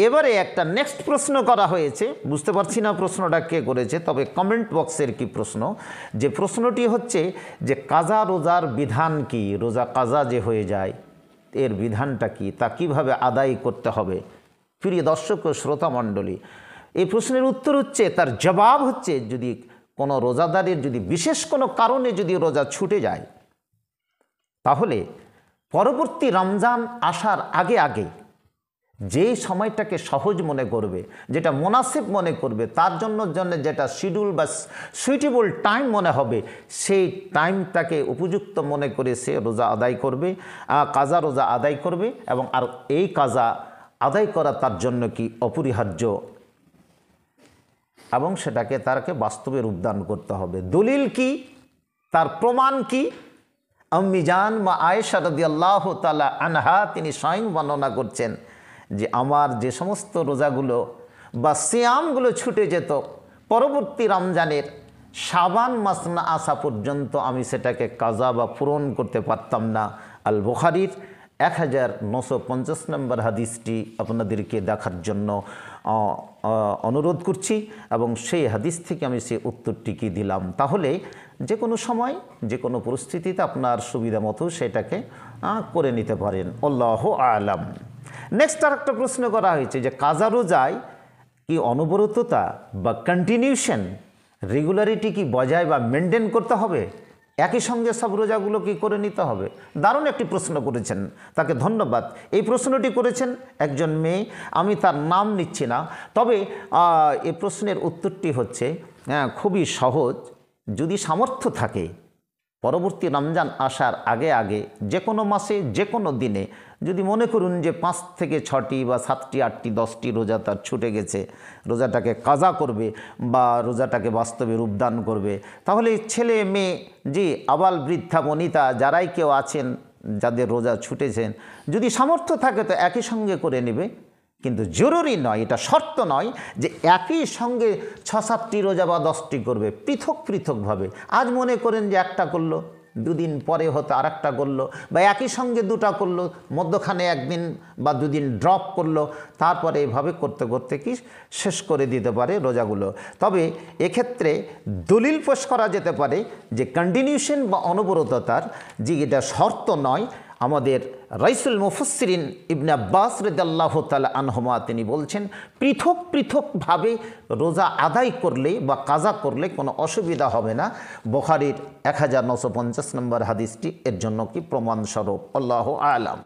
এবারে একটা নেক্সট প্রশ্ন করা হয়েছে, বুঝতে পারছি না প্রশ্নটা কে করেছে, তবে কমেন্ট বক্সের কি প্রশ্ন, যে প্রশ্নটি হচ্ছে যে কাজা রোজার বিধান কি, রোজা কাজা যে হয়ে যায় এর বিধানটা কি, তা কিভাবে আদায় করতে হবে। প্রিয় দর্শক ও শ্রোতা মণ্ডলী, এই প্রশ্নের উত্তর হচ্ছে, তার জবাব হচ্ছে, যদি কোনো রোজাদারের যদি বিশেষ কোনো কারণে যদি রোজা ছুটে যায়, তাহলে পরবর্তী রমজান আসার আগে আগে যে সময়টাকে সহজ মনে করবে, যেটা মুনাসিব মনে করবে, তার জন্য যেটা শিডিউল বা সুইটেবল টাইম মনে হবে, সেই টাইমটাকে উপযুক্ত মনে করে সে রোজা আদায় করবে, কাজা রোজা আদায় করবে। এবং আর এই কাজা আদায় করা তার জন্য কি অপরিহার্য, এবং সেটাকে তারকে বাস্তবে রূপদান করতে হবে। দলিল কি, তার প্রমাণ কি? আম্মি জান মা আয়েশা রাদিয়াল্লাহু তাআলা আনহা তিনি স্বয়ং বর্ণনা করছেন যে আমার যে সমস্ত রোজাগুলো বা সিয়ামগুলো ছুটে যেত পরবর্তী রমজানের শাবান মাস না আসা পর্যন্ত, আমি সেটাকে কাজা বা পূরণ করতে পারতাম না। আল বুখারীর 1950 নম্বর হাদিসটি আপনাদেরকে দেখার জন্য অনুরোধ করছি, এবং সেই হাদিস থেকে আমি সেই উত্তরটি কি দিলাম। তাহলে যে কোনো সময় যে কোনো পরিস্থিতিতে আপনার সুবিধা মতো সেটাকে করে নিতে পারেন। আল্লাহু আলাম। নেক্সট আর একটা প্রশ্ন করা হয়েছে যে কাজা রোজায় কি অনবরততা বা কন্টিনিউশন, রেগুলারিটি কি বজায় বা মেনটেন করতে হবে, একই সঙ্গে সব রোজাগুলো কি করে নিতে হবে? দারুণ একটি প্রশ্ন করেছেন, তাকে ধন্যবাদ। এই প্রশ্নটি করেছেন একজন মেয়ে, আমি তার নাম নিচ্ছি না, তবে এই প্রশ্নের উত্তরটি হচ্ছে খুবই সহজ। যদি সামর্থ্য থাকে পরবর্তী রমজান আসার আগে আগে যে কোনো মাসে যে কোনো দিনে যদি মনে করুন যে 5 থেকে 6টি বা 7টি 8টি 10টি রোজা তার ছুটে গেছে, রোজাটাকে কাজা করবে বা রোজাটাকে বাস্তবে রূপদান করবে, তাহলে ছেলে মেয়ে জি আবাল বৃদ্ধা বনিতা যারাই কেউ আছেন যাদের রোজা ছুটেছেন, যদি সামর্থ্য থাকে তো একই সঙ্গে করে নেবে। কিন্তু জরুরি নয়, এটা শর্ত নয় যে একই সঙ্গে 6-7টি রোজা বা 10টি করবে, পৃথক পৃথকভাবে। আজ মনে করেন যে একটা করলো, দুদিন পরে হয়তো আর একটা করলো, বা একই সঙ্গে দুটা করলো, মধ্যখানে একদিন বা দুদিন ড্রপ করলো, তারপরে এভাবে করতে করতে কি শেষ করে দিতে পারে রোজাগুলো। তবে এক্ষেত্রে দলিল পেশ করা যেতে পারে যে কন্টিনিউশন বা অনবরততার যে এটা শর্ত নয়। আমাদের রাইসুল মুফাসসিরিন ইবনে আব্বাস রাদিয়াল্লাহু তাআলা আনহুমা তিনি বলছেন, পৃথক পৃথকভাবে রোজা আদায় করলে বা কাজা করলে কোনো অসুবিধা হবে না। বুখারীর 1950 নম্বর হাদিসটি এর জন্য কি প্রমাণস্বরূপ। আল্লাহু আ'লাম।